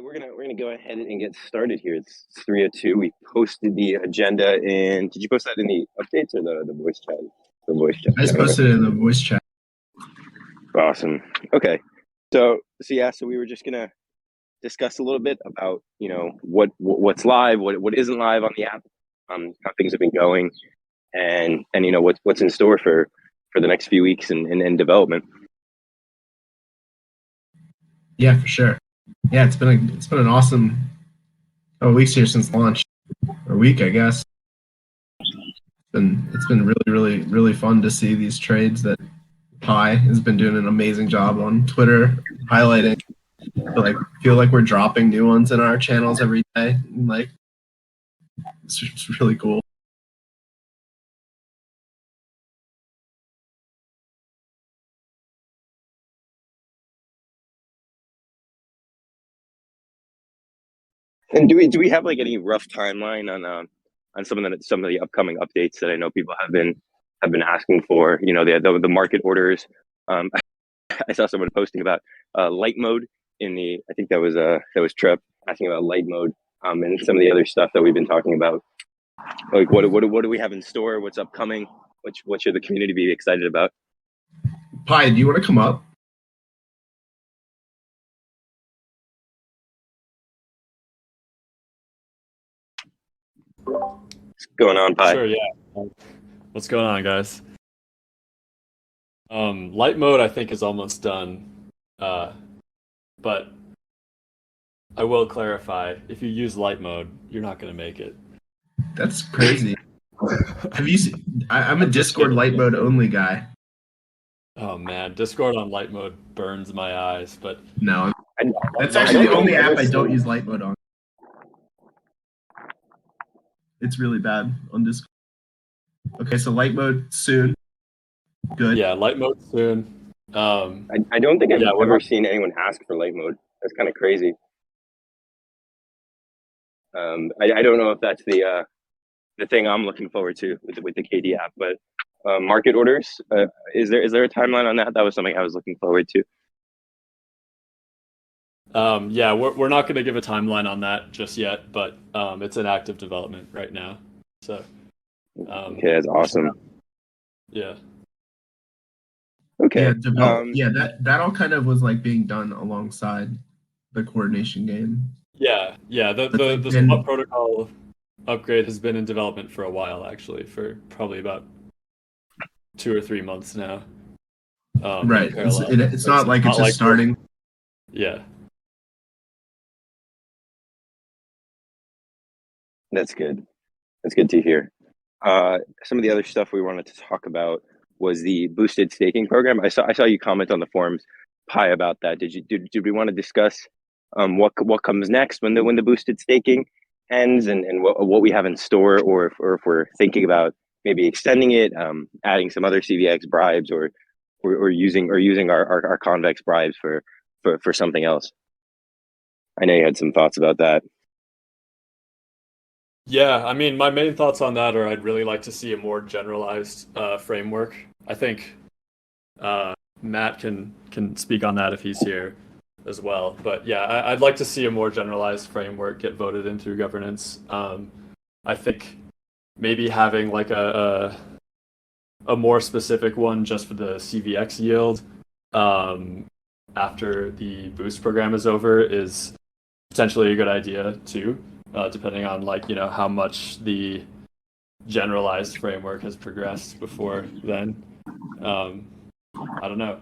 we're gonna go ahead and get started here. It's 3:02. We posted the agenda, and did you post that in the updates or the voice chat? The voice chat. I just posted it in the voice chat. Awesome. Okay. So we were just gonna discuss a little bit about what's live, what isn't live on the app, how things have been going, and what's in store for the next few weeks in development. Yeah, for sure. Yeah, it's been an awesome couple weeks here since launch, or week, I guess. It's been really fun to see these trades that Pi has been doing an amazing job on Twitter highlighting. Feel like we're dropping new ones in our channels every day. And it's really cool. And do we have any rough timeline on some of the upcoming updates that I know people have been asking for? The market orders. I saw someone posting about light mode I think that was Trev asking about light mode, and some of the other stuff that we've been talking about. Like what do we have in store? What's upcoming? What should the community be excited about? Pi, do you want to come up? What's going on, Pi? Sure, yeah. What's going on, guys? Light mode, I think, is almost done, but I will clarify: if you use light mode, you're not going to make it. That's crazy. Have you seen? I'm a Discord light mode only guy. Oh man, Discord on light mode burns my eyes. But no, that's actually the only app I don't use light mode on. It's really bad on Discord. Okay, so light mode soon. Good. Yeah, light mode soon. I don't think I've ever seen anyone ask for light mode. That's kind of crazy. I don't know if that's the thing I'm looking forward to with the KD app, but market orders. Is there a timeline on that? That was something I was looking forward to. Yeah, we're not going to give a timeline on that just yet, but it's in active development right now. So. Okay, that's awesome. Yeah. Okay. That all kind of was being done alongside the coordination game. Yeah. The swap protocol upgrade has been in development for a while, actually, for probably about 2 or 3 months now. Right. It's not like it's just starting. Yeah. That's good. That's good to hear. Some of the other stuff we wanted to talk about was the boosted staking program. I saw you comment on the forums, Pi, about that. Did we want to discuss what comes next when the boosted staking ends, and what we have in store, or if we're thinking about maybe extending it, adding some other CVX bribes, or using our convex bribes for something else? I know you had some thoughts about that. Yeah, I mean, my main thoughts on that are I'd really like to see a more generalized framework. I think Matt can speak on that if he's here as well. But yeah, I'd like to see a more generalized framework get voted in through governance. I think maybe having a more specific one just for the CVX yield after the boost program is over is potentially a good idea too. Depending on how much the generalized framework has progressed before then. I don't know.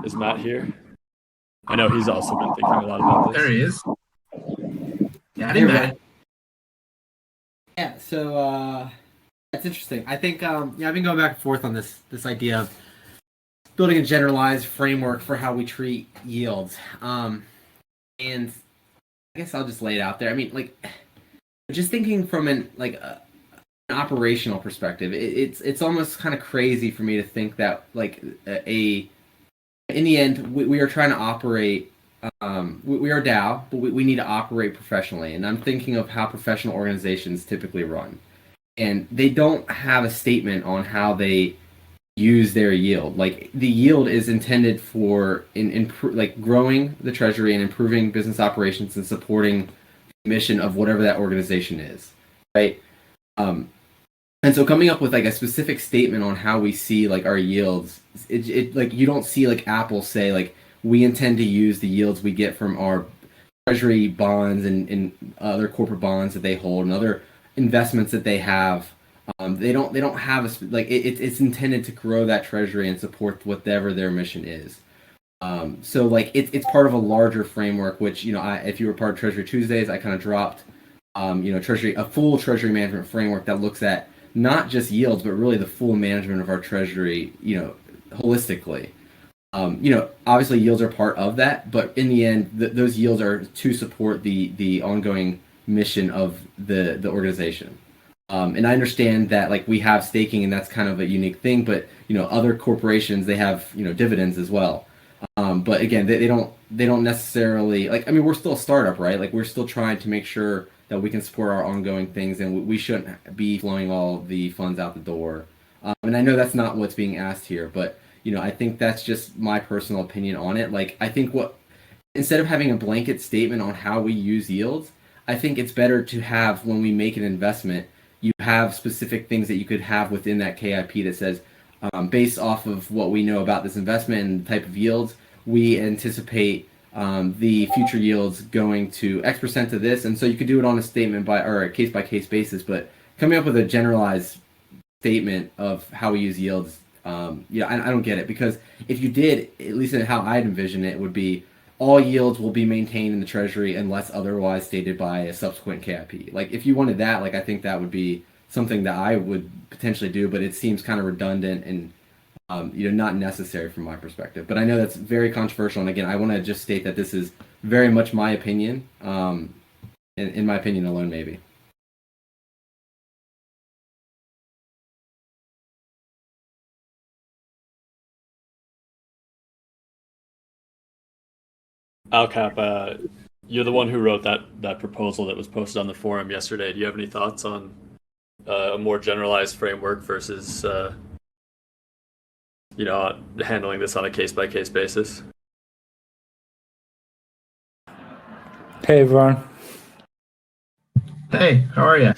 Is Matt here? I know he's also been thinking a lot about this. There he is. Yeah, hey, Matt. Yeah, so that's interesting. I think I've been going back and forth on this idea of building a generalized framework for how we treat yields. And I guess I'll just lay it out there. I mean, just thinking from an operational perspective, it's almost kind of crazy for me to think that in the end we are trying to operate. We are DAO, but we need to operate professionally. And I'm thinking of how professional organizations typically run, and they don't have a statement on how they use their yield. Like the yield is intended for like growing the treasury and improving business operations and supporting the mission of whatever that organization is, right? And so coming up with like a specific statement on how we see like our yields, it like you don't see like Apple say like we intend to use the yields we get from our treasury bonds and other corporate bonds that they hold and other investments that they have. They don't have it's intended to grow that treasury and support whatever their mission is. So like it's part of a larger framework, which if you were part of Treasury Tuesdays, I kind of dropped a full treasury management framework that looks at not just yields but really the full management of our treasury, holistically. Obviously yields are part of that, but in the end, those yields are to support the ongoing mission of the organization. And I understand that like we have staking and that's kind of a unique thing, but other corporations, they have dividends as well. But again, they don't necessarily we're still a startup, right? Like we're still trying to make sure that we can support our ongoing things, and we shouldn't be flowing all the funds out the door. And I know that's not what's being asked here, but I think that's just my personal opinion on it. Like I think instead of having a blanket statement on how we use yields, I think it's better to have, when we make an investment, you have specific things that you could have within that KIP that says, based off of what we know about this investment and the type of yields, we anticipate the future yields going to X% to this. And so you could do it on a statement or a case by case basis, but coming up with a generalized statement of how we use yields, I don't get it, because if you did, at least in how I'd envision it, would be all yields will be maintained in the treasury unless otherwise stated by a subsequent KIP. Like if you wanted that, like I think that would be something that I would potentially do, but it seems kind of redundant and not necessary from my perspective. But I know that's very controversial, and again, I want to just state that this is very much my opinion, in my opinion alone, maybe. Alcap, you're the one who wrote that proposal that was posted on the forum yesterday. Do you have any thoughts on a more generalized framework versus handling this on a case-by-case basis? Hey everyone. Hey, how are you?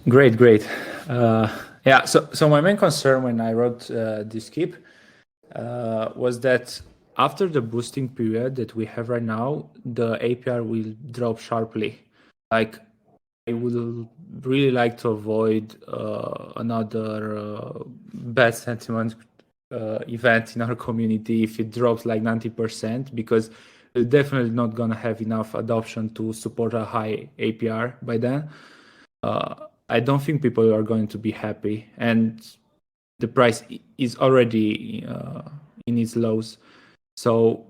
Great. So my main concern when I wrote this keep was that after the boosting period that we have right now, the APR will drop sharply. Like, I would really like to avoid another bad sentiment event in our community if it drops like 90%, because we're definitely not going to have enough adoption to support a high APR by then. I don't think people are going to be happy, and the price is already in its lows. So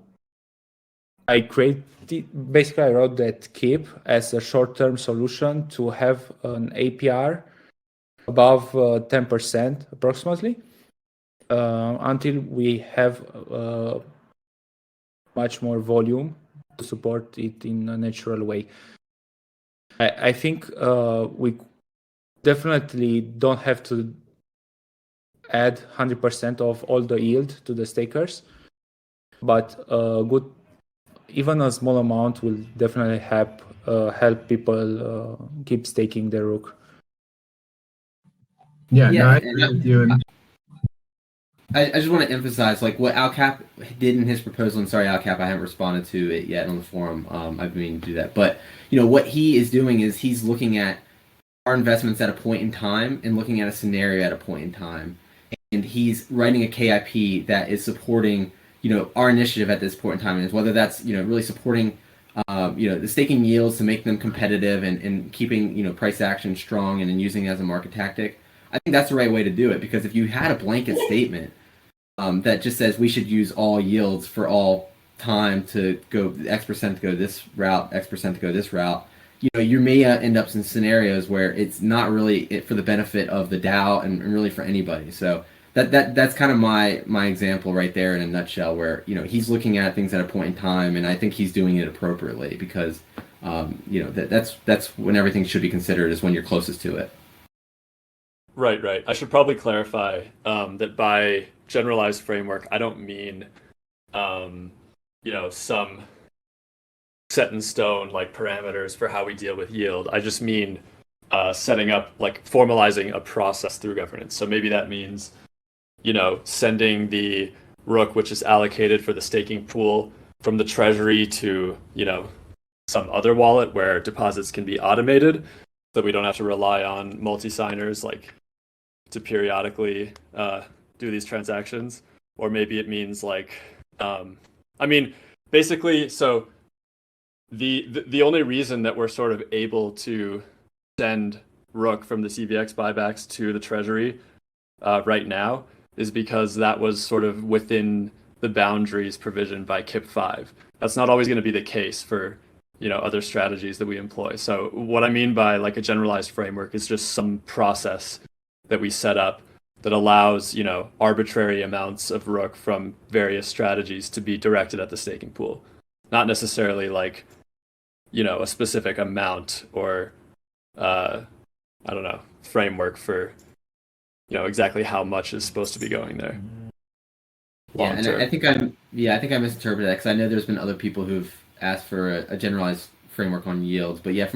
I wrote that keep as a short-term solution to have an APR above 10% approximately until we have much more volume to support it in a natural way. I think we definitely don't have to add 100% of all the yield to the stakers, but even a small amount will definitely help people keep staking their Rook. Yeah, no, I agree with you. And I just want to emphasize like what Alcap did in his proposal. And sorry, Alcap, I haven't responded to it yet on the forum. I've been meaning to do that, but what he is doing is he's looking at our investments at a point in time and looking at a scenario at a point in time, and he's writing a KIP that is supporting our initiative at this point in time, is whether that's really supporting the staking yields to make them competitive and keeping price action strong and then using it as a market tactic. I think that's the right way to do it, because if you had a blanket statement that just says we should use all yields for all time to go X% to go this route, X% to go this route, you may end up in scenarios where it's not really for the benefit of the DAO and really for anybody. So that's kind of my example right there in a nutshell, where he's looking at things at a point in time, and I think he's doing it appropriately, because that's when everything should be considered, is when you're closest to it. Right. I should probably clarify that by generalized framework, I don't mean, some set in stone like parameters for how we deal with yield. I just mean setting up, like formalizing a process through governance. So maybe that means, sending the Rook, which is allocated for the staking pool, from the treasury to, some other wallet where deposits can be automated, so we don't have to rely on multi-signers like to periodically do these transactions. Or maybe it means like, basically, so the only reason that we're sort of able to send Rook from the CVX buybacks to the treasury right now is because that was sort of within the boundaries provisioned by KIP5. That's not always going to be the case for other strategies that we employ. So what I mean by like a generalized framework is just some process that we set up that allows arbitrary amounts of Rook from various strategies to be directed at the staking pool, not necessarily like a specific amount or framework for exactly how much is supposed to be going there. Yeah, and I think I misinterpreted that because I know there's been other people who've asked for a generalized framework on yields, but yeah,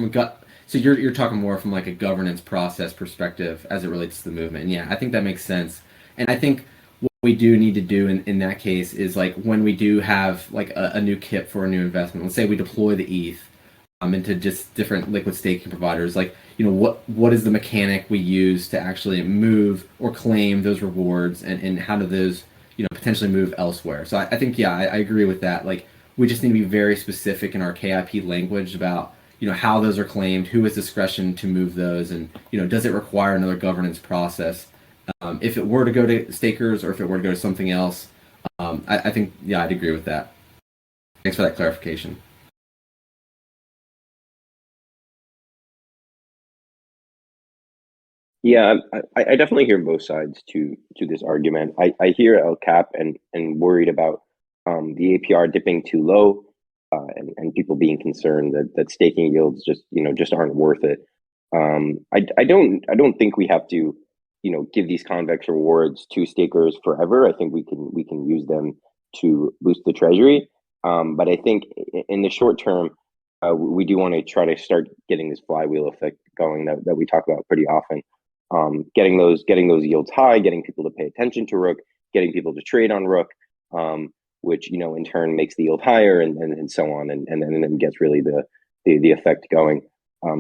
so you're talking more from like a governance process perspective as it relates to the movement. And yeah, I think that makes sense. And I think what we do need to do in that case is like when we do have like a new kit for a new investment, let's say we deploy the ETH into just different liquid staking providers, like what is the mechanic we use to actually move or claim those rewards, and how do those potentially move elsewhere. So I think I agree with that. Like we just need to be very specific in our KIP language about how those are claimed, who has discretion to move those, and does it require another governance process if it were to go to stakers or if it were to go to something else. I think I'd agree with that. Thanks for that clarification. Yeah, I definitely hear both sides to this argument. I hear El Cap and worried about the APR dipping too low, and people being concerned that staking yields just aren't worth it. I don't think we have to give these convex rewards to stakers forever. I think we can use them to boost the treasury. But I think in the short term, we do want to try to start getting this flywheel effect going that we talk about pretty often. Getting those yields high, getting people to pay attention to Rook, getting people to trade on Rook, which in turn makes the yield higher, and so on, and then gets really the effect going.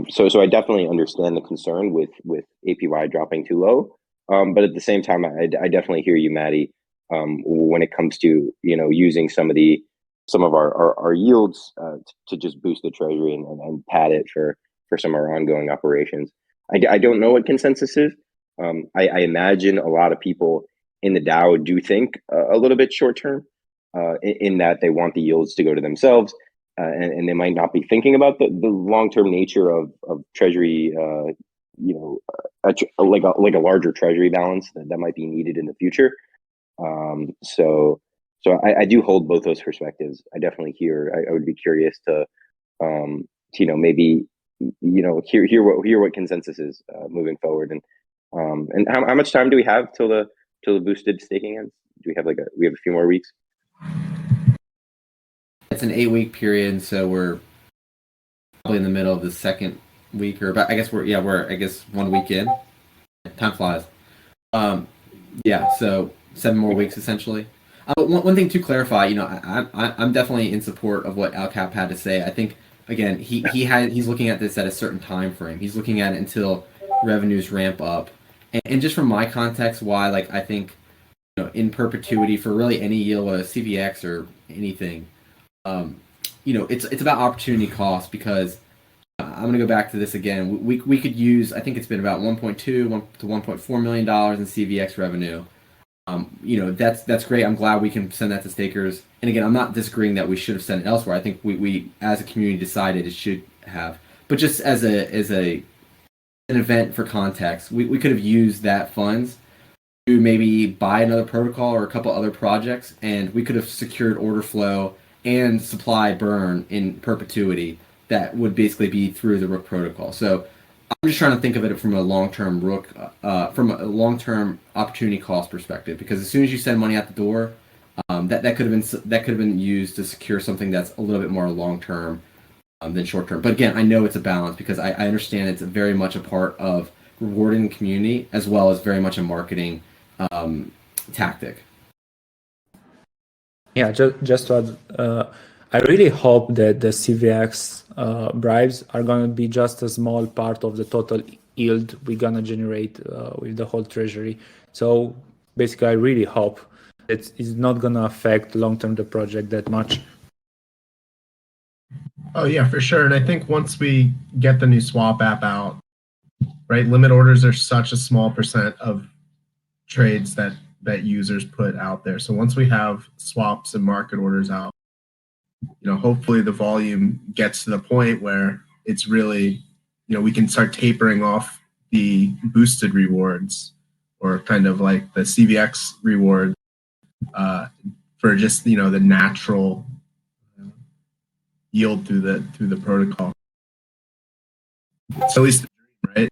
So I definitely understand the concern with APY dropping too low, but at the same time, I definitely hear you, Maddie, when it comes to using some of our yields to just boost the treasury and pad it for some of our ongoing operations. I don't know what consensus is. I imagine a lot of people in the DAO do think a little bit short term, in that they want the yields to go to themselves, and they might not be thinking about the long term nature of treasury. Like a larger treasury balance that might be needed in the future. So I do hold both those perspectives. I definitely hear. I would be curious to maybe hear what consensus is moving forward, and how much time do we have till the boosted staking ends? Do we have we have a few more weeks? It's an 8-week period, so we're probably in the middle of the second week, or about, I guess we're 1 week in. Time flies. So 7 more weeks essentially. One thing to clarify, I'm definitely in support of what Al Cap had to say. I think again he's looking at this at a certain time frame. He's looking at it until revenues ramp up, and just from my context, why I think in perpetuity for really any yield, whether CVX or anything, it's about opportunity cost, because I'm going to go back to this again. We could use, I think it's been about 1.2 to 1.4 million dollars in CVX revenue. That's great. I'm glad we can send that to stakers. And again, I'm not disagreeing that we should have sent it elsewhere. I think we as a community decided it should have. But just as an event for context, we could have used that funds to maybe buy another protocol or a couple other projects, and we could have secured order flow and supply burn in perpetuity that would basically be through the Rook protocol. So I'm just trying to think of it from a long-term Rook, from a long-term opportunity cost perspective. Because as soon as you send money out the door, that could have been used to secure something that's a little bit more long-term than short-term. But again, I know it's a balance because I understand it's very much a part of rewarding the community as well as very much a marketing tactic. Yeah, just to add, I really hope that the CVX bribes are going to be just a small part of the total yield we're going to generate with the whole treasury. So basically, I really hope that it's not going to affect long-term the project that much. Oh yeah, for sure. And I think once we get the new swap app out, right, limit orders are such a small percent of trades that users put out there. So once we have swaps and market orders out, hopefully the volume gets to the point where it's really, we can start tapering off the boosted rewards or kind of like the CVX reward for just, the natural yield through the protocol. So at least the dream, right?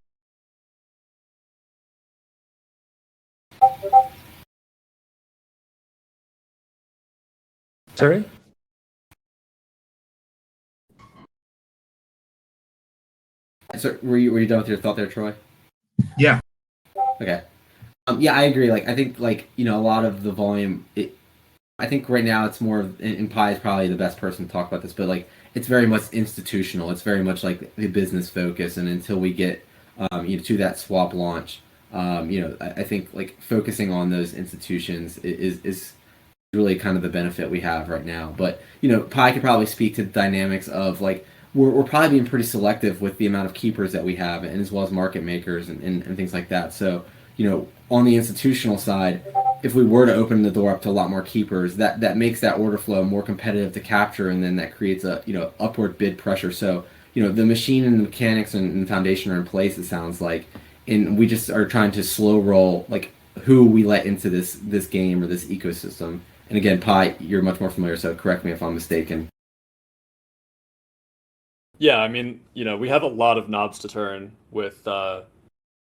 Sorry? So were you done with your thought there, Troy? Yeah. Okay. Yeah, I agree. Like, I think, a lot of the volume, I think right now it's more, and Pi is probably the best person to talk about this, but it's very much institutional. It's very much like the business focus, and until we get, to that swap launch, I think focusing on those institutions is really kind of the benefit we have right now. But Pi could probably speak to the dynamics of we're probably being pretty selective with the amount of keepers that we have, and as well as market makers and things like that. So on the institutional side, if we were to open the door up to a lot more keepers, that makes that order flow more competitive to capture, and then that creates a upward bid pressure. So the machine and the mechanics and the foundation are in place, it sounds like, and we just are trying to slow roll who we let into this game or this ecosystem. And again, Pi, you're much more familiar, so correct me if I'm mistaken. Yeah, I mean, we have a lot of knobs to turn with the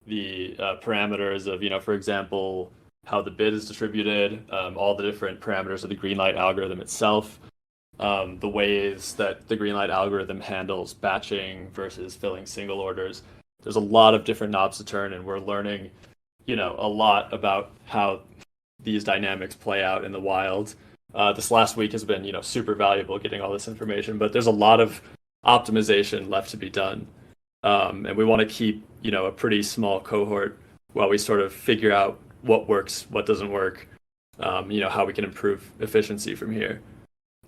parameters of, for example, how the bid is distributed, all the different parameters of the Greenlight algorithm itself, the ways that the Greenlight algorithm handles batching versus filling single orders. There's a lot of different knobs to turn, and we're learning, a lot about how these dynamics play out in the wild. This last week has been, super valuable getting all this information, but there's a lot of optimization left to be done. And we want to keep, a pretty small cohort while we sort of figure out what works, what doesn't work, how we can improve efficiency from here.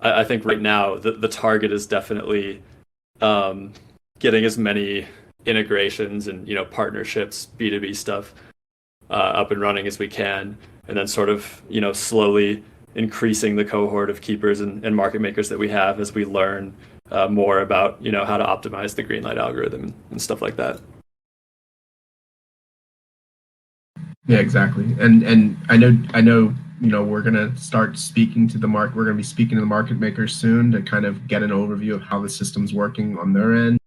I think right now the target is definitely getting as many integrations and, partnerships, B2B stuff up and running as we can, and then sort of, slowly increasing the cohort of keepers and market makers that we have as we learn more about, how to optimize the Greenlight algorithm and stuff like that. Yeah, exactly. And I know, we're gonna start speaking to the market. We're gonna be speaking to the market makers soon to kind of get an overview of how the system's working on their end.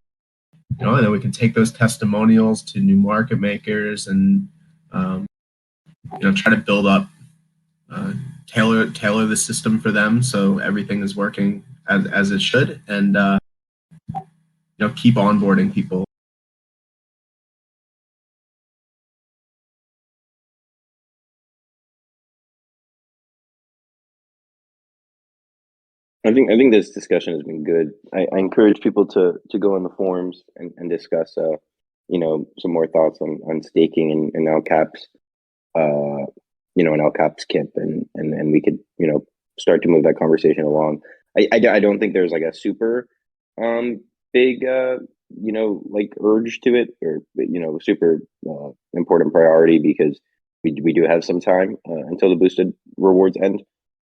And then we can take those testimonials to new market makers and try to build up, tailor the system for them so everything is working as it should, and keep onboarding people. I think this discussion has been good. I encourage people to go on the forums and discuss, some more thoughts on staking and LCAPs, an LCAPs KIP, and we could, start to move that conversation along. I don't think there's a super big, urge to it, or, super important priority, because we do have some time until the boosted rewards end.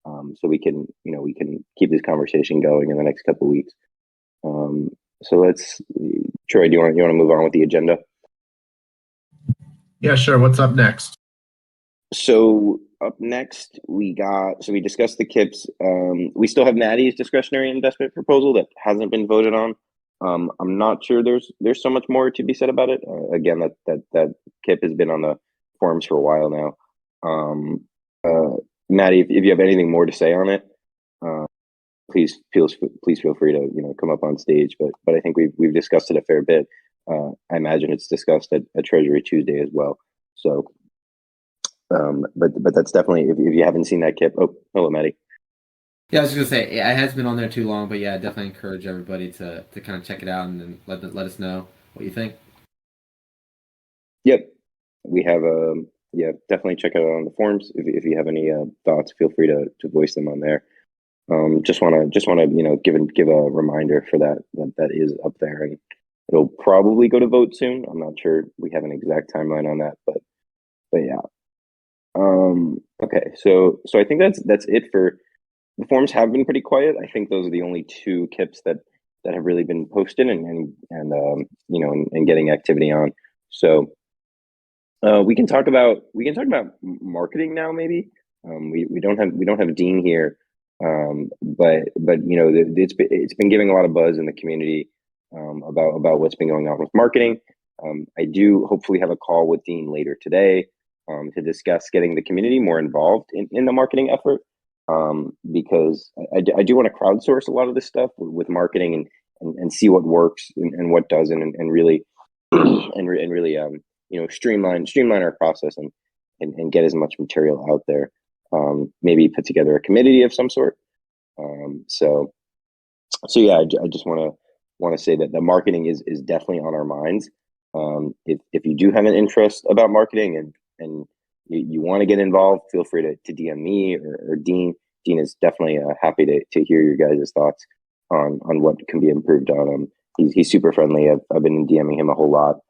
So we can keep this conversation going in the next couple of weeks. So let's, Troy, do you want to move on with the agenda? Yeah, sure. What's up next? So up next, we discussed the KIPs. We still have Maddie's discretionary investment proposal that hasn't been voted on. I'm not sure there's so much more to be said about it. Again, that Kip has been on the forums for a while now. Maddie, if you have anything more to say on it, please feel free to come up on stage. But I think we've discussed it a fair bit. I imagine it's discussed at Treasury Tuesday as well. So, but that's definitely if you haven't seen that, Kip. Oh, hello, Maddie. Yeah, I was just gonna say it hasn't been on there too long, but yeah, definitely encourage everybody to kind of check it out and then let us know what you think. Yep, we have definitely check it out on the forums. If you have any thoughts, feel free to voice them on there. Just wanna give a reminder for that is up there, and it'll probably go to vote soon. I'm not sure. We have an exact timeline on that, but yeah. Okay, so I think that's it for the forums. Have been pretty quiet. I think those are the only two Kips that have really been posted and getting activity on. So we can talk about marketing now. Maybe we don't have Dean here, but it's been giving a lot of buzz in the community about what's been going on with marketing. I do hopefully have a call with Dean later today to discuss getting the community more involved in the marketing effort, because I do want to crowdsource a lot of this stuff with marketing and see what works and what doesn't, and really really streamline our process and get as much material out there. Maybe put together a committee of some sort. So yeah, I just want to say that the marketing is definitely on our minds. If you do have an interest about marketing and you want to get involved, feel free to DM me or Dean. Dean is definitely happy to hear your guys' thoughts on what can be improved on. He's super friendly. I've been DMing him a whole lot,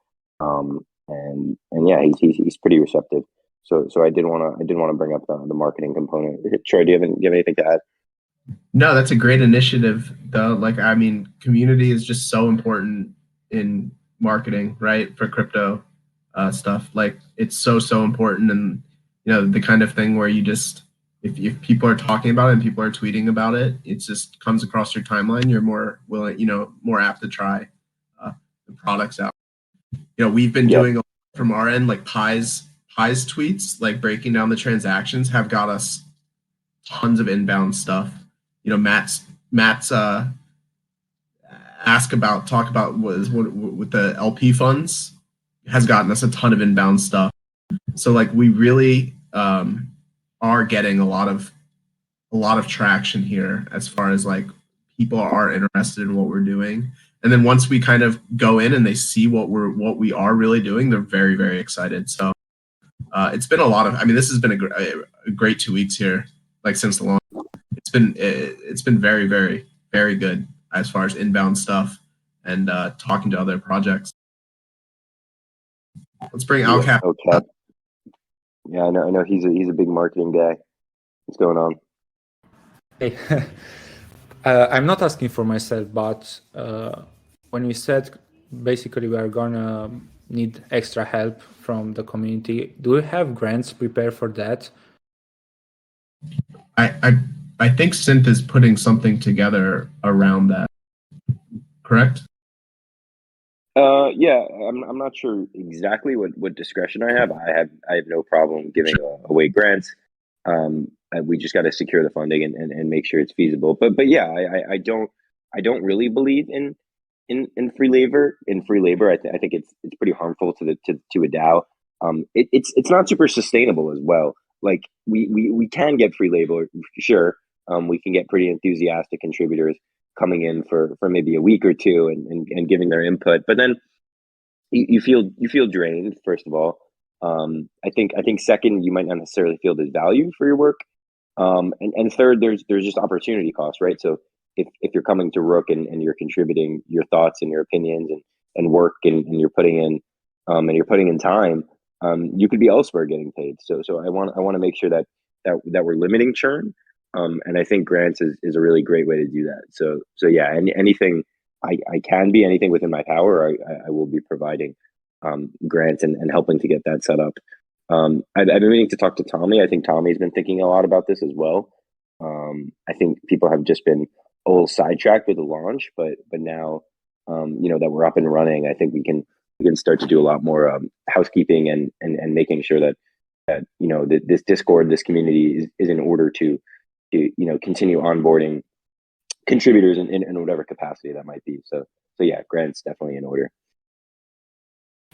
and yeah, he's pretty receptive. So I did want to bring up the marketing component. Troy, do you have anything to add? No, that's a great initiative, though. Like, I mean, community is just so important in marketing, right? For crypto stuff. Like, it's so important. And, the kind of thing where you just, if people are talking about it and people are tweeting about it, it just comes across your timeline. You're more willing, more apt to try the products out. We've been doing from our end, like Pi's tweets, like breaking down the transactions have got us tons of inbound stuff. Matt's talk about with the LP funds has gotten us a ton of inbound stuff. So like we really are getting a lot of traction here as far as like people are interested in what we're doing. And then once we kind of go in and they see what we are really doing, they're very, very excited. So it's been a lot of, this has been a great 2 weeks here, like since the launch. It's been very, very, very good as far as inbound stuff and talking to other projects. Let's bring Alcap. Okay. Yeah, I know he's a big marketing guy. What's going on? Hey, I'm not asking for myself, but when you said basically we are gonna need extra help from the community, do you have grants prepared for that? I think Synth is putting something together around that. Correct? Yeah, I'm not sure exactly what discretion I have. I have no problem giving away grants. We just got to secure the funding and make sure it's feasible. But yeah, I don't really believe in free labor. I think it's pretty harmful to a DAO. It's not super sustainable as well. Like we can get free labor, sure. We can get pretty enthusiastic contributors coming in for maybe a week or two and giving their input, but then you feel drained, first of all. I think second, you might not necessarily feel the value for your work, and third, there's just opportunity cost, right? So if you're coming to Rook and you're contributing your thoughts and your opinions and work and you're putting in time, you could be elsewhere getting paid. So I want to make sure that we're limiting churn. And I think grants is a really great way to do that. So yeah, anything I can be, anything within my power, I will be providing grants and helping to get that set up. I've been meaning to talk to Tommy. I think Tommy's been thinking a lot about this as well. I think people have just been a little sidetracked with the launch, but now that we're up and running, I think we can start to do a lot more housekeeping and making sure that this Discord, this community is in order to continue onboarding contributors in whatever capacity that might be. So yeah, grants definitely in order.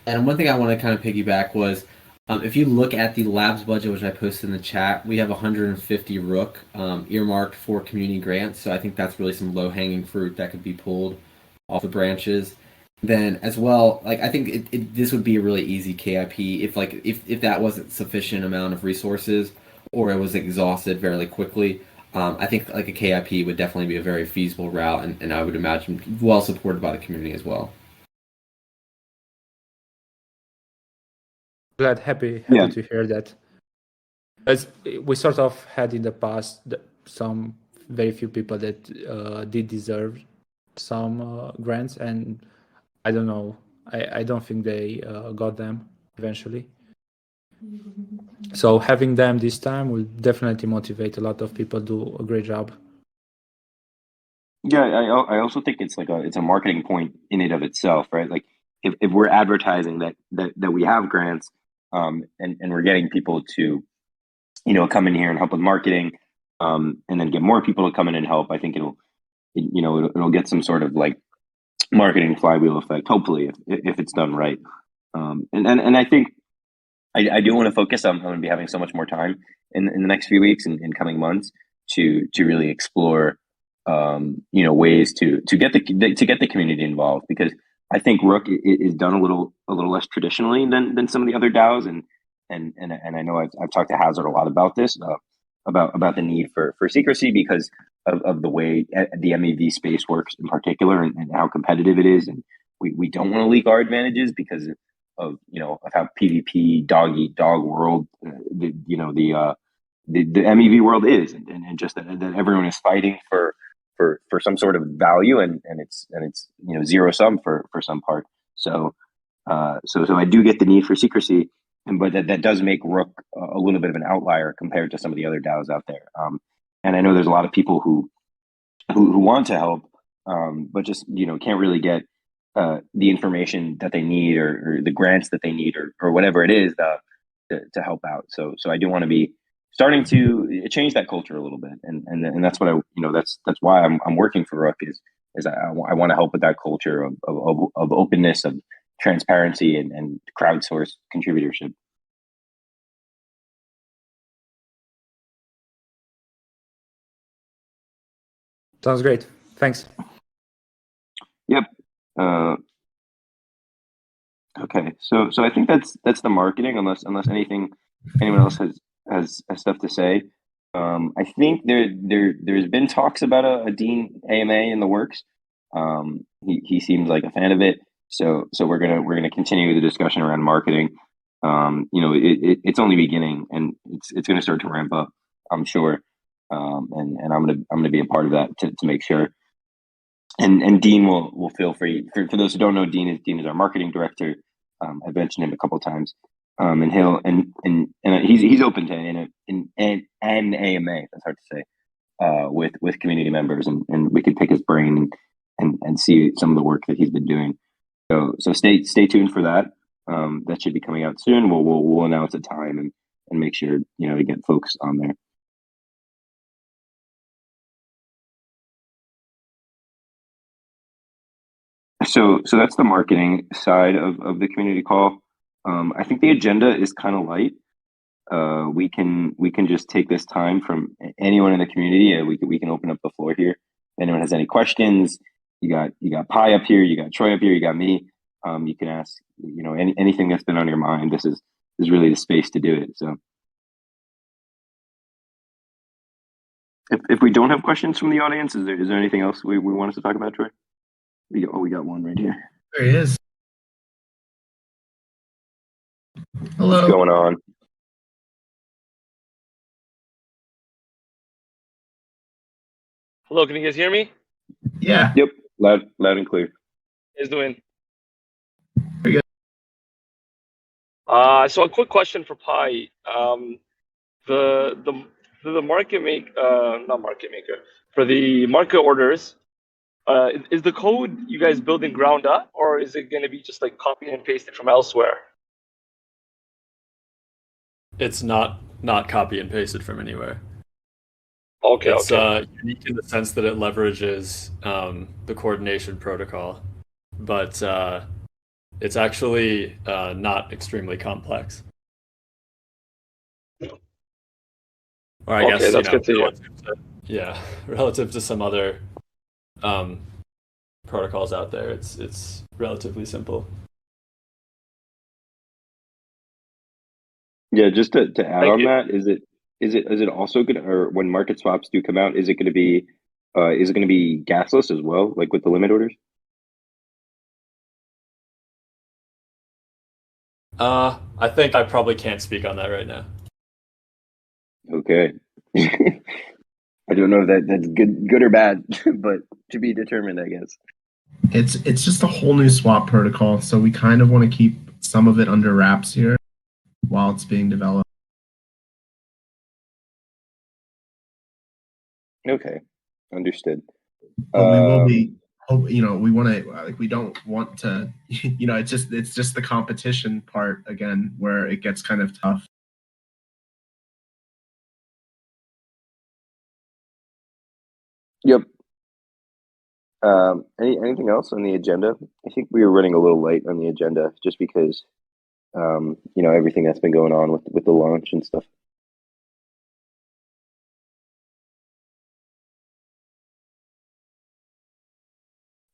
And one thing I want to kind of piggyback was, if you look at the labs budget, which I posted in the chat, we have 150 Rook earmarked for community grants. So I think that's really some low-hanging fruit that could be pulled off the branches. Then as well, like I think this would be a really easy KIP if that wasn't sufficient amount of resources or it was exhausted fairly quickly. I think like a KIP would definitely be a very feasible route, and I would imagine well supported by the community as well. Glad, happy Yeah. to hear that. As we sort of had in the past, some very few people that did deserve some grants, and I don't know. I don't think they got them eventually. So having them this time will definitely motivate a lot of people to do a great job. Yeah, I also think it's like it's a marketing point in and of itself, right? Like if we're advertising that we have grants, and we're getting people to, come in here and help with marketing, and then get more people to come in and help, I think it'll get some sort of like marketing flywheel effect, hopefully, if it's done right. And I think I do want to focus on. I'm going to be having so much more time in the next few weeks and in coming months to really explore ways to get the community involved, because I think Rook is done a little less traditionally than some of the other DAOs, and I know I've talked to Hazard a lot about this, about the need for secrecy because of the way the MEV space works in particular, and how competitive it is, and we don't want to leak our advantages because of how PvP dog eat dog world the MEV world is, and just that everyone is fighting for some sort of value, and it's zero sum for some part. So I do get the need for secrecy, but that does make Rook a little bit of an outlier compared to some of the other DAOs out there. And I know there's a lot of people who want to help, but just can't really get the information that they need, or the grants that they need, or whatever it is to help out. So I do want to be starting to change that culture a little bit, and that's what that's why I'm working for Rook is I want to help with that culture of openness, of transparency, and crowdsourced contributorship. Sounds great. Thanks. Yep. Okay. So I think that's the marketing, unless anyone else has stuff to say. I think there's been talks about a Dean AMA in the works. He seems like a fan of it. So we're gonna continue the discussion around marketing. It's only beginning, and it's gonna start to ramp up, I'm sure. And I'm gonna be a part of that to make sure. And Dean will feel free. For those who don't know, Dean is our marketing director. I've mentioned him a couple times. And he'll and he's open to an AMA. That's hard to say. With community members, and we could pick his brain and see some of the work that he's been doing. So stay tuned for that. That should be coming out soon. We'll announce a time and make sure to get folks on there. So that's the marketing side of the community call. I think the agenda is kind of light. We can just take this time from anyone in the community. We can open up the floor here. If anyone has any questions, you got Pi up here, you got Troy up here, you got me. You can ask anything that's been on your mind. This is really the space to do it. So if we don't have questions from the audience, is there anything else we want us to talk about, Troy? We got one right here. There he is. Hello. What's going on? Hello, can you guys hear me? Yeah. Yep, loud and clear. How you guys doing? Pretty good. So a quick question for Pi. The market not market maker, for the market orders, is the code you guys building ground up, or is it going to be just like copy and pasted from elsewhere? It's not copy and pasted from anywhere. Okay, It's okay. unique in the sense that it leverages the coordination protocol, but it's actually not extremely complex. Or I Okay, guess, that's good to hear. relative to some other protocols out there, it's relatively simple. Yeah, just to add Thank on you. that, is it also gonna, or when market swaps do come out, is it gonna be gasless as well, like with the limit orders? I think I probably can't speak on that right now. Okay. I don't know if that's good or bad, but to be determined, I guess. It's just a whole new swap protocol, so we kind of want to keep some of it under wraps here while it's being developed. Okay, understood. But we will be, we want to, like, we don't want to, it's just the competition part again where it gets kind of tough. Yep. Anything else on the agenda? I think we were running a little late on the agenda just because, everything that's been going on with the launch and stuff.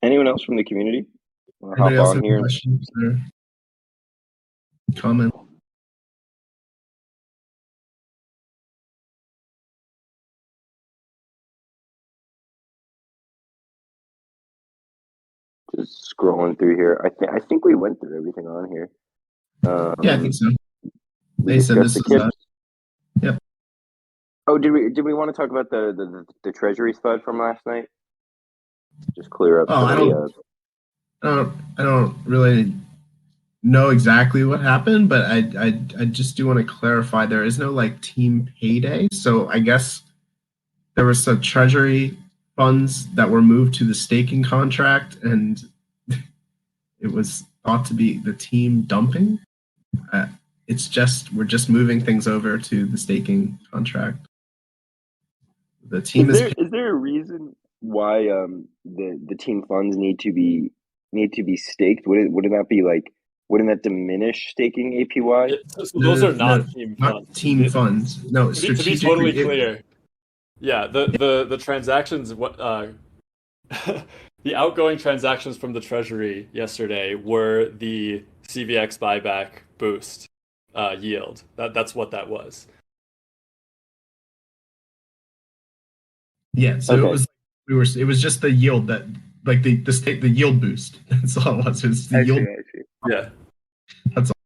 Anyone else from the community? Wanna hop Anybody else on have here? questions or comment? Just scrolling through here. I think we went through everything on here. Yeah, I think so. We They said discussed this the is KIPs. yep. Oh, did we want to talk about the treasury spud from last night? Just clear up some of I don't really know exactly what happened, but I just do want to clarify there is no like team payday. So I guess there was some treasury funds that were moved to the staking contract, and it was thought to be the team dumping. We're just moving things over to the staking contract. The team is there a reason why the team funds need to be staked? Wouldn't that be like, wouldn't that diminish staking APY? So those are not team funds. Not team funds. No, To be strategically. totally clear, yeah, the transactions, the outgoing transactions from the treasury yesterday were the CVX buyback boost yield. That's what that was. Yeah, so Okay. it was just the yield that, like, the yield boost. That's all it was. It was the yield. I see. Yeah. That's all.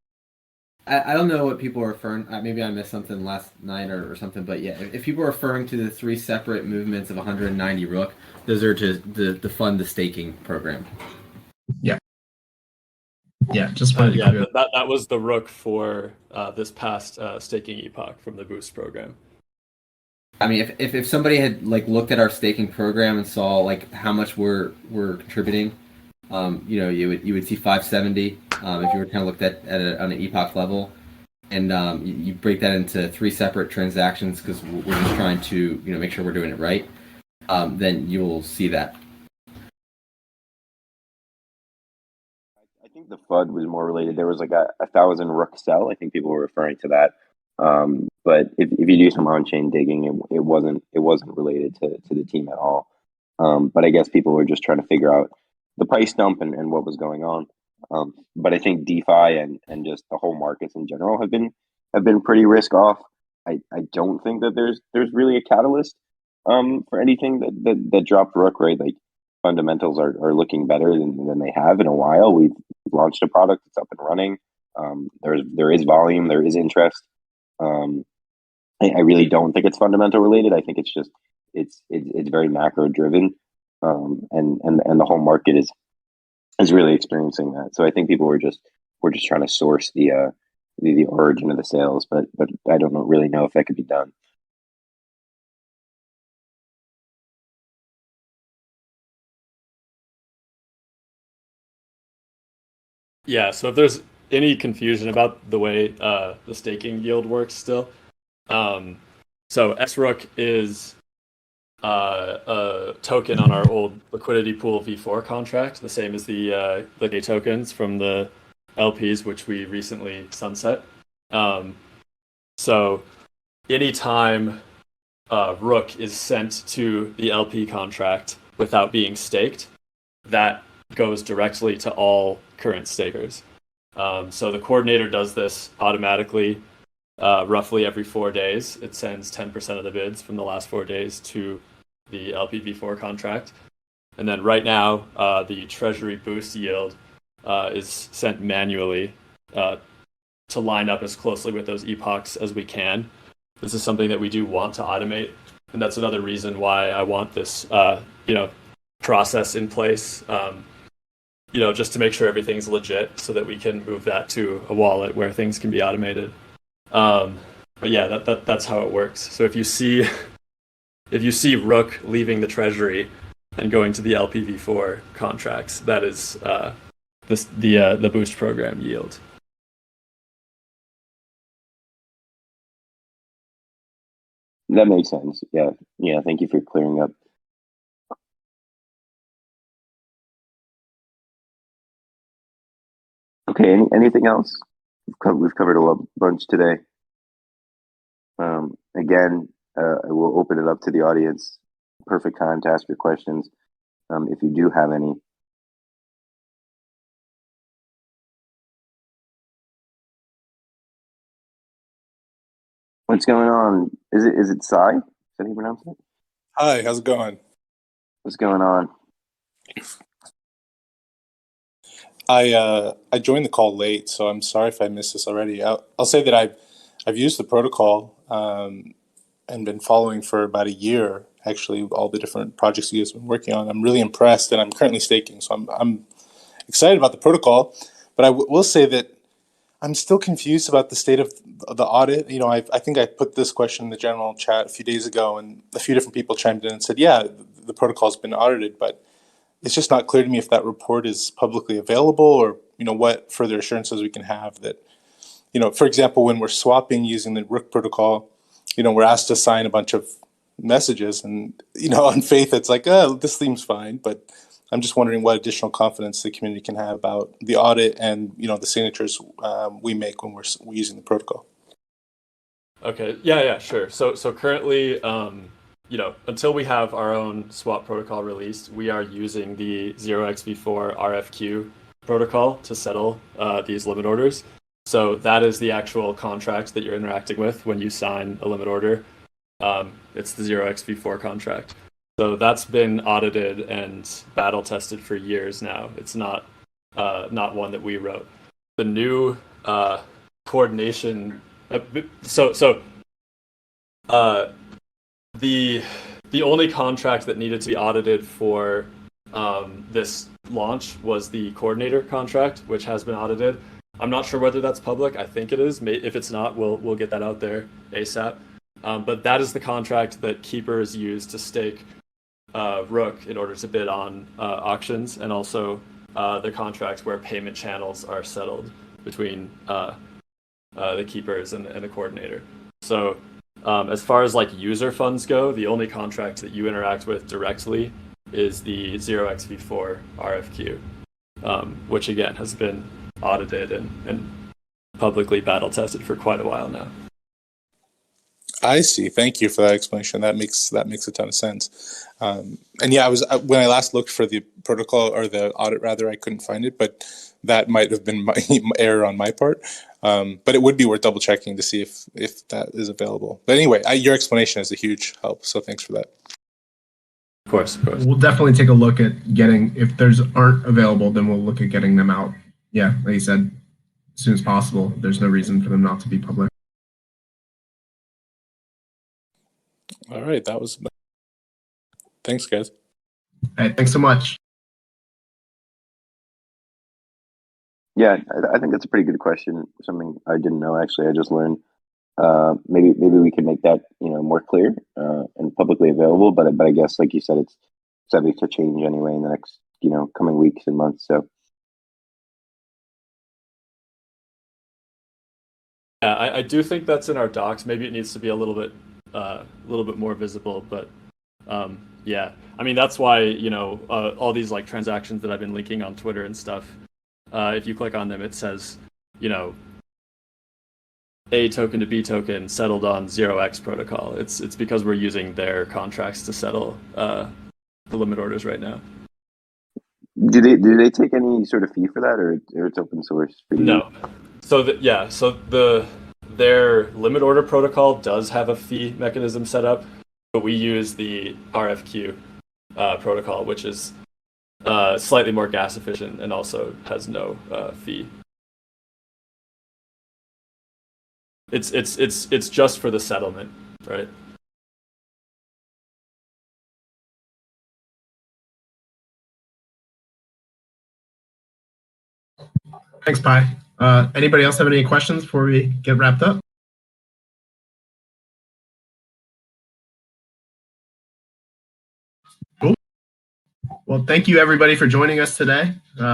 I don't know what people are referring. Maybe I missed something last night or something. But yeah, if people are referring to the 3 separate movements of 190 Rook, those are to fund the staking program. Yeah, just wanted to clear. That was the Rook for this past staking epoch from the boost program. I mean, if somebody had like looked at our staking program and saw like how much we're contributing, you would see 570 if you were kind of looked at it on an epoch level, and you break that into 3 separate transactions because we're just trying to make sure we're doing it right. Then you will see that. I think the FUD was more related. There was like a 1,000 Rook sell. I think people were referring to that. But if you do some on-chain digging, it wasn't related to the team at all. But I guess people were just trying to figure out the price dump and what was going on. But I think DeFi and just the whole markets in general have been pretty risk off. I don't think that there's really a catalyst for anything that dropped Rook, right? Like fundamentals are looking better than they have in a while. We've launched a product, it's up and running. There is volume, there is interest. I really don't think it's fundamental related. I think it's just it's very macro driven, and the whole market is really experiencing that. So I think people were just trying to source the origin of the sales, but I don't really know if that could be done. Yeah, so if there's any confusion about the way the staking yield works still, so XRook is a token on our old liquidity pool V4 contract, the same as the gay tokens from the LPs, which we recently sunset. So anytime Rook is sent to the LP contract without being staked, that goes directly to all current stakers. So the coordinator does this automatically, roughly every 4 days. It sends 10% of the bids from the last 4 days to the LPv4 contract. And then right now, the Treasury boost yield is sent manually to line up as closely with those epochs as we can. This is something that we do want to automate, and that's another reason why I want this, process in place. Just to make sure everything's legit, so that we can move that to a wallet where things can be automated. But yeah, that's how it works. So if you see Rook leaving the Treasury and going to the LPv4 contracts, that is the boost program yield. That makes sense. Yeah. Yeah. Thank you for clearing up. Okay. Anything else? We've covered a bunch today. Again, I will open it up to the audience. Perfect time to ask your questions, if you do have any. What's going on? Is it Sai? Is that how you pronounce it? Hi, how's it going? What's going on? I joined the call late, so I'm sorry if I missed this already. I'll say that I've used the protocol and been following for about a year, actually, all the different projects you guys have been working on. I'm really impressed, and I'm currently staking, so I'm excited about the protocol. But I will say that I'm still confused about the state of the audit. I think I put this question in the general chat a few days ago, and a few different people chimed in and said, yeah, the protocol's been audited, but it's just not clear to me if that report is publicly available, or what further assurances we can have that, for example, when we're swapping using the Rook protocol, we're asked to sign a bunch of messages, and on faith it's like, oh, this seems fine, but I'm just wondering what additional confidence the community can have about the audit and the signatures we make when we're using the protocol. Okay. Yeah, sure. So currently, until we have our own swap protocol released, we are using the 0xv4 RFQ protocol to settle these limit orders. So that is the actual contract that you're interacting with when you sign a limit order. It's the 0xv4 contract. So that's been audited and battle tested for years now. It's not one that we wrote. The new coordination. The only contract that needed to be audited for this launch was the coordinator contract, which has been audited. I'm not sure whether that's public. I think it is. If it's not, we'll get that out there ASAP. But that is the contract that keepers use to stake Rook in order to bid on auctions, and also the contract where payment channels are settled between the keepers and the coordinator. So as far as like user funds go, the only contract that you interact with directly is the 0xv4 RFQ, which again has been audited and publicly battle tested for quite a while now. I see. Thank you for that explanation. That makes a ton of sense. And yeah, when I last looked for the protocol, or the audit rather, I couldn't find it, but that might have been my error on my part. But it would be worth double checking to see if that is available. But anyway, your explanation is a huge help. So thanks for that. Of course. We'll definitely take a look at getting, if there's aren't available, then we'll look at getting them out. Yeah, like you said, as soon as possible. There's no reason for them not to be public. All right, thanks, guys. All right, thanks so much. Yeah, I think that's a pretty good question. Something I didn't know, actually. I just learned. Maybe we can make that more clear and publicly available. But I guess, like you said, it's subject to change anyway in the next coming weeks and months. So Yeah, I do think that's in our docs. Maybe it needs to be a little bit more visible, but yeah, I mean that's why all these like transactions that I've been linking on Twitter and stuff. If you click on them, it says A token to B token settled on 0x protocol. It's because we're using their contracts to settle the limit orders right now. Do they take any sort of fee for that, or it's open source for you? No. So their limit order protocol does have a fee mechanism set up, but we use the RFQ protocol, which is slightly more gas efficient and also has no fee. It's just for the settlement, right? Thanks, Pi. Anybody else have any questions before we get wrapped up? Cool. Well, thank you everybody for joining us today. Get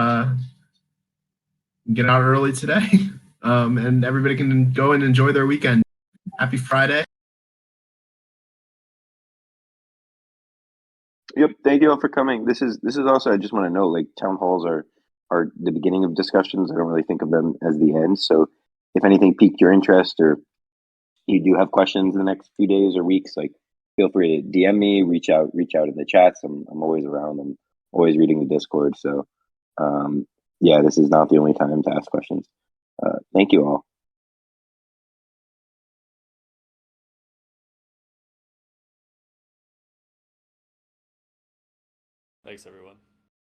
out early today, and everybody can go and enjoy their weekend. Happy Friday. Yep. Thank you all for coming. This is also, I just want to know, like, town halls are the beginning of discussions. I don't really think of them as the end. So if anything piqued your interest, or you do have questions in the next few days or weeks, like, feel free to DM me, reach out in the chats. I'm always around. I'm always reading the Discord. So yeah, this is not the only time to ask questions. Thank you all. Thanks, everyone.